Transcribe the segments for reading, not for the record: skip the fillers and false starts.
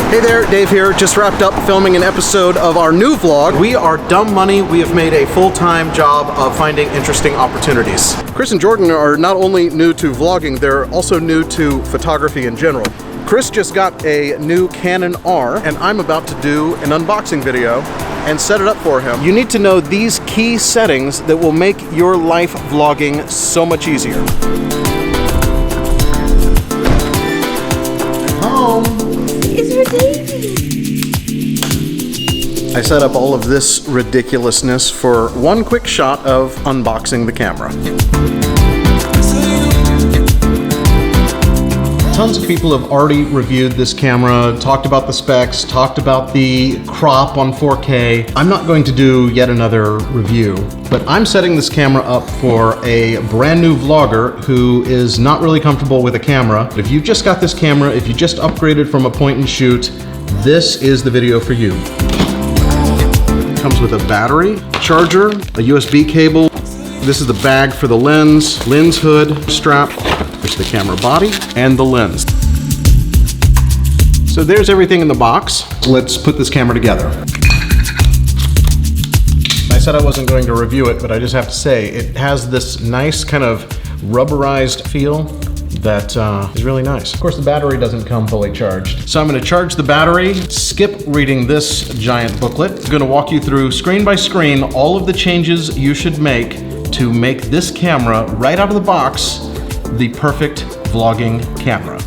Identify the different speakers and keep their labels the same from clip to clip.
Speaker 1: Hey there, Dave here. Just wrapped up filming an episode of our new vlog. We are Dumb Money. We have made a full-time job of finding interesting opportunities. Chris and Jordan are not only new to vlogging, they're also new to photography in general. Chris just got a new Canon R, and I'm about to do an unboxing video and set it up for him. You need to know these key settings that will make your life vlogging so much easier. Home.
Speaker 2: It's your baby.
Speaker 1: I set up all of this ridiculousness for one quick shot of unboxing the camera. Tons of people have already reviewed this camera, talked about the specs, talked about the crop on 4K. I'm not going to do yet another review, but I'm setting this camera up for a brand new vlogger who is not really comfortable with a camera. If you've just got this camera, if you just upgraded from a point and shoot, this is the video for you. It comes with a battery, charger, a USB cable. This is the bag for the lens hood, strap. There's the camera body and the lens. So there's everything in the box. Let's put this camera together. I said I wasn't going to review it, but I just have to say, it has this nice kind of rubberized feel that is really nice. Of course, the battery doesn't come fully charged. So I'm gonna charge the battery, skip reading this giant booklet. I'm gonna walk you through screen by screen all of the changes you should make to make this camera right out of the box the perfect vlogging camera.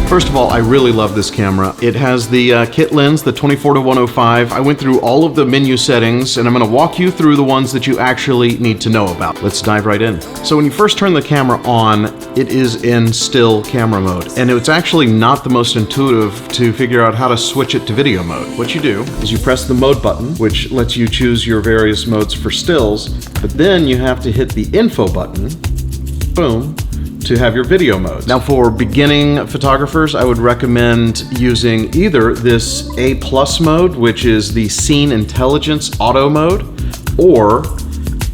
Speaker 1: First of all, I really love this camera. It has the kit lens, the 24-105. I went through all of the menu settings, and I'm gonna walk you through the ones that you actually need to know about. Let's dive right in. So when you first turn the camera on, it is in still camera mode. And it's actually not the most intuitive to figure out how to switch it to video mode. What you do is you press the mode button, which lets you choose your various modes for stills, but then you have to hit the info button, boom, to have your video mode. Now for beginning photographers, I would recommend using either this A+ mode, which is the Scene Intelligence Auto mode, or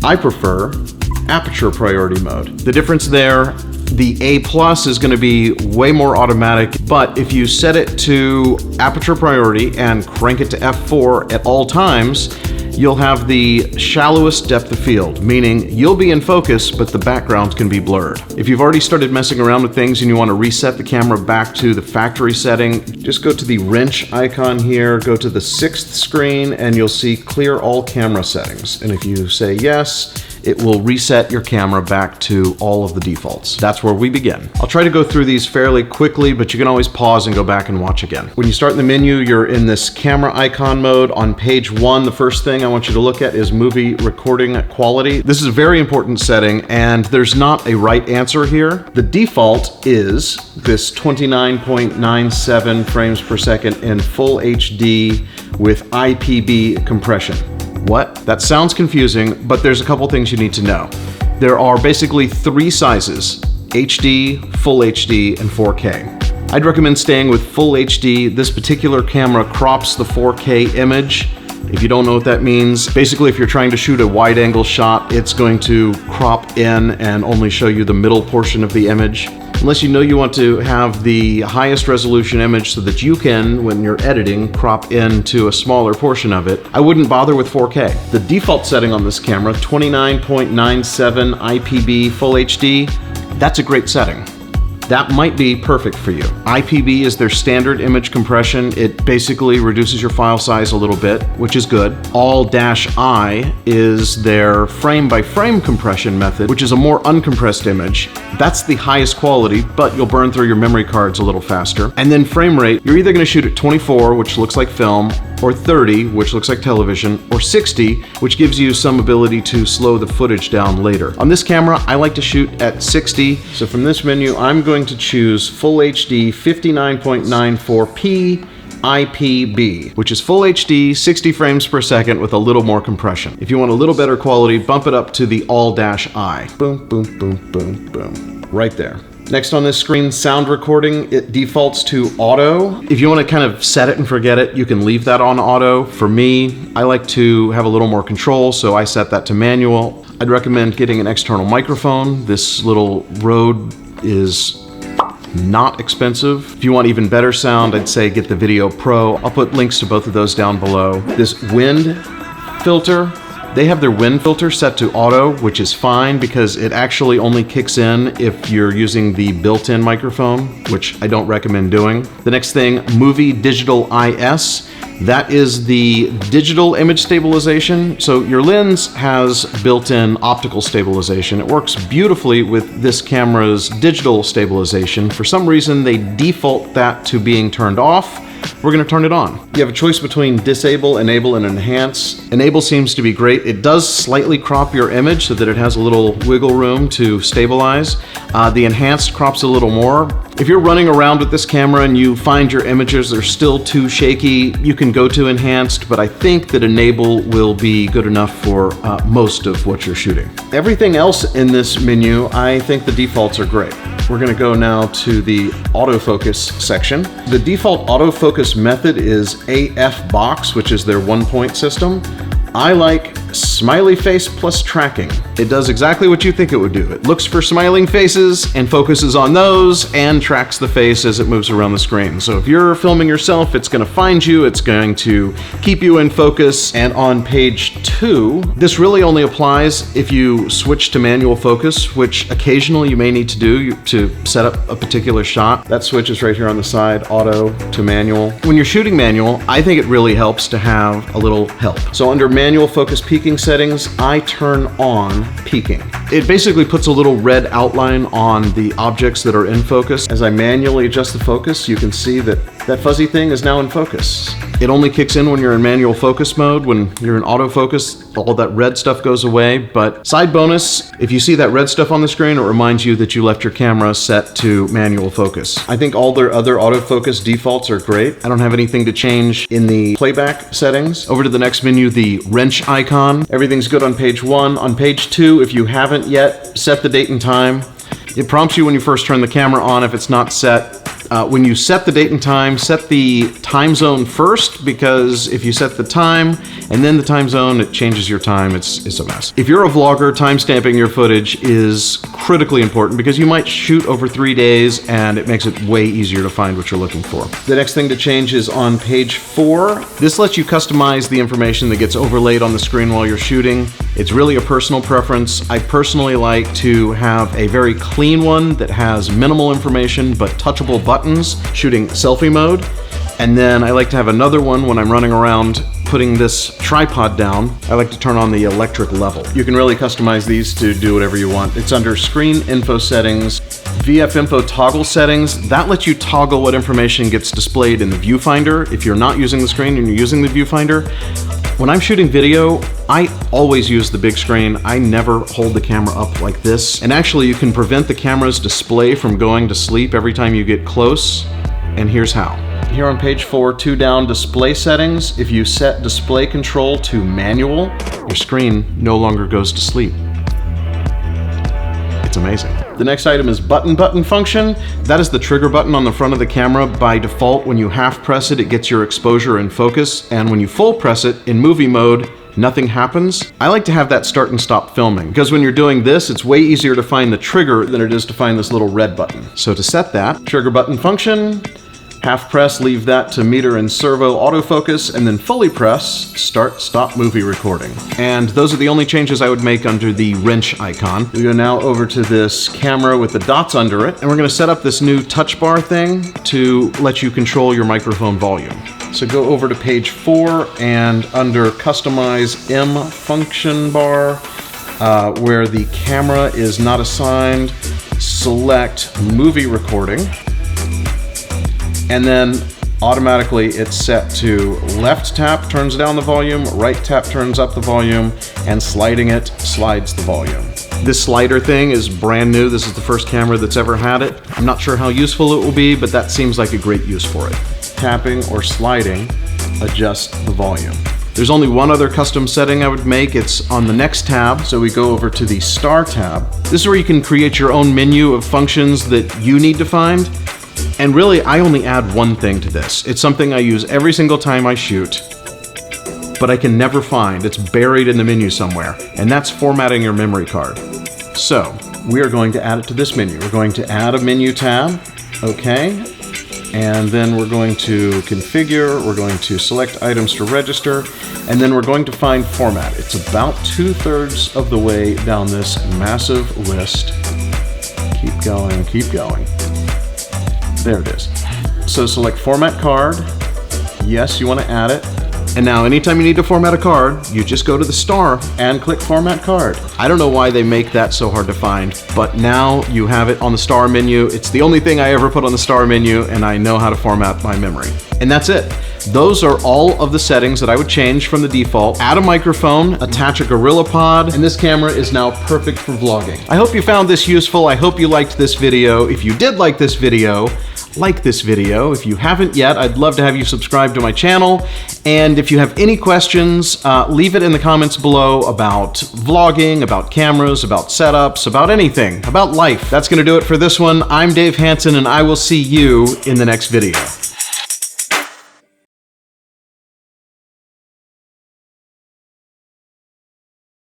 Speaker 1: I prefer Aperture Priority mode. The difference there, the A+ is gonna be way more automatic, but if you set it to Aperture Priority and crank it to F4 at all times, you'll have the shallowest depth of field, meaning you'll be in focus, but the background can be blurred. If you've already started messing around with things and you want to reset the camera back to the factory setting, just go to the wrench icon here, go to the 6th screen, and you'll see clear all camera settings. And if you say yes, it will reset your camera back to all of the defaults. That's where we begin. I'll try to go through these fairly quickly, but you can always pause and go back and watch again. When you start in the menu, you're in this camera icon mode. On page 1, the first thing I want you to look at is movie recording quality. This is a very important setting, and there's not a right answer here. The default is this 29.97 frames per second in full HD with IPB compression. What? That sounds confusing, but there's a couple things you need to know. There are basically 3 sizes: HD, Full HD, and 4K. I'd recommend staying with Full HD. This particular camera crops the 4K image. If you don't know what that means, basically if you're trying to shoot a wide angle shot, it's going to crop in and only show you the middle portion of the image. Unless you know you want to have the highest resolution image so that you can, when you're editing, crop into a smaller portion of it, I wouldn't bother with 4K. The default setting on this camera, 29.97 IPB Full HD, that's a great setting. That might be perfect for you. IPB is their standard image compression. It basically reduces your file size a little bit, which is good. All-I is their frame-by-frame compression method, which is a more uncompressed image. That's the highest quality, but you'll burn through your memory cards a little faster. And then frame rate, you're either gonna shoot at 24, which looks like film, or 30, which looks like television, or 60, which gives you some ability to slow the footage down later. On this camera, I like to shoot at 60, so from this menu, I'm going to choose Full HD 59.94p IPB, which is Full HD, 60 frames per second with a little more compression. If you want a little better quality, bump it up to the All-I. Boom, boom, boom, boom, boom. Right there. Next on this screen, sound recording, it defaults to auto. If you want to kind of set it and forget it, you can leave that on auto. For me, I like to have a little more control, so I set that to manual. I'd recommend getting an external microphone. This little Rode is not expensive. If you want even better sound, I'd say get the Video Pro. I'll put links to both of those down below. This wind filter, they have their wind filter set to auto, which is fine because it actually only kicks in if you're using the built-in microphone, which I don't recommend doing. The next thing, Movie Digital IS. That is the digital image stabilization. So your lens has built-in optical stabilization. It works beautifully with this camera's digital stabilization. For some reason, they default that to being turned off. We're going to turn it on. You have a choice between disable, enable, and enhance. Enable seems to be great. It does slightly crop your image so that it has a little wiggle room to stabilize. The enhanced crops a little more. If you're running around with this camera and you find your images are still too shaky, you can go to enhanced, but I think that enable will be good enough for most of what you're shooting. Everything else in this menu, I think the defaults are great. We're going to go now to the autofocus section. The default autofocus method is AF box, which is their one-point system. I like smiley face plus tracking. It does exactly what you think it would do. It looks for smiling faces and focuses on those and tracks the face as it moves around the screen. So if you're filming yourself, it's going to find you, it's going to keep you in focus. And on page 2, this really only applies if you switch to manual focus, which occasionally you may need to do to set up a particular shot. That switch is right here on the side, auto to manual. When you're shooting manual, I think it really helps to have a little help. So under manual focus peaking settings, I turn on peaking. It basically puts a little red outline on the objects that are in focus. As I manually adjust the focus, you can see that that fuzzy thing is now in focus. It only kicks in when you're in manual focus mode. When you're in autofocus, all that red stuff goes away. But side bonus, if you see that red stuff on the screen, it reminds you that you left your camera set to manual focus. I think all their other autofocus defaults are great. I don't have anything to change in the playback settings. Over to the next menu, the wrench icon. Everything's good on page 1. On page 2, if you haven't yet set the date and time, it prompts you when you first turn the camera on if it's not set. When you set the date and time, set the time zone first, because if you set the time and then the time zone, it changes your time. It's a mess. If you're a vlogger, timestamping your footage is critically important because you might shoot over 3 days and it makes it way easier to find what you're looking for. The next thing to change is on page 4. This lets you customize the information that gets overlaid on the screen while you're shooting. It's really a personal preference. I personally like to have a very clean one that has minimal information but touchable buttons, shooting selfie mode. And then I like to have another one when I'm running around putting this tripod down. I like to turn on the electric level. You can really customize these to do whatever you want. It's under screen info settings, VF info toggle settings. That lets you toggle what information gets displayed in the viewfinder. If you're not using the screen and you're using the viewfinder, when I'm shooting video, I always use the big screen. I never hold the camera up like this. And actually, you can prevent the camera's display from going to sleep every time you get close. And here's how. Here on page 4, 2 down, display settings. If you set display control to manual, your screen no longer goes to sleep. It's amazing. The next item is button function. That is the trigger button on the front of the camera. By default, when you half press it, it gets your exposure and focus. And when you full press it in movie mode, nothing happens. I like to have that start and stop filming because when you're doing this, it's way easier to find the trigger than it is to find this little red button. So to set that, trigger button function, half press, leave that to meter and servo autofocus, and then fully press, start, stop movie recording. And those are the only changes I would make under the wrench icon. We go now over to this camera with the dots under it, and we're gonna set up this new touch bar thing to let you control your microphone volume. So go over to page 4, and under customize M function bar, where the camera is not assigned, select movie recording. And then automatically it's set to left tap turns down the volume, right tap turns up the volume, and sliding it slides the volume. This slider thing is brand new. This is the first camera that's ever had it. I'm not sure how useful it will be, but that seems like a great use for it. Tapping or sliding, adjust the volume. There's only one other custom setting I would make. It's on the next tab. So we go over to the Star tab. This is where you can create your own menu of functions that you need to find. And really, I only add one thing to this. It's something I use every single time I shoot, but I can never find. It's buried in the menu somewhere, and that's formatting your memory card. So, we are going to add it to this menu. We're going to add a menu tab, okay? And then we're going to configure, we're going to select items to register, and then we're going to find format. It's about 2/3 of the way down this massive list. Keep going, keep going. There it is. So select format card. Yes, you want to add it. And now anytime you need to format a card, you just go to the star and click format card. I don't know why they make that so hard to find, but now you have it on the star menu. It's the only thing I ever put on the star menu, and I know how to format my memory. And that's it. Those are all of the settings that I would change from the default. Add a microphone, attach a GorillaPod, and this camera is now perfect for vlogging. I hope you found this useful. I hope you liked this video. If you did like this video, like this video. If you haven't yet, I'd love to have you subscribe to my channel. And if you have any questions, leave it in the comments below about vlogging, about cameras, about setups, about anything, about life. That's gonna do it for this one. I'm Dave Hanson, and I will see you in the next video.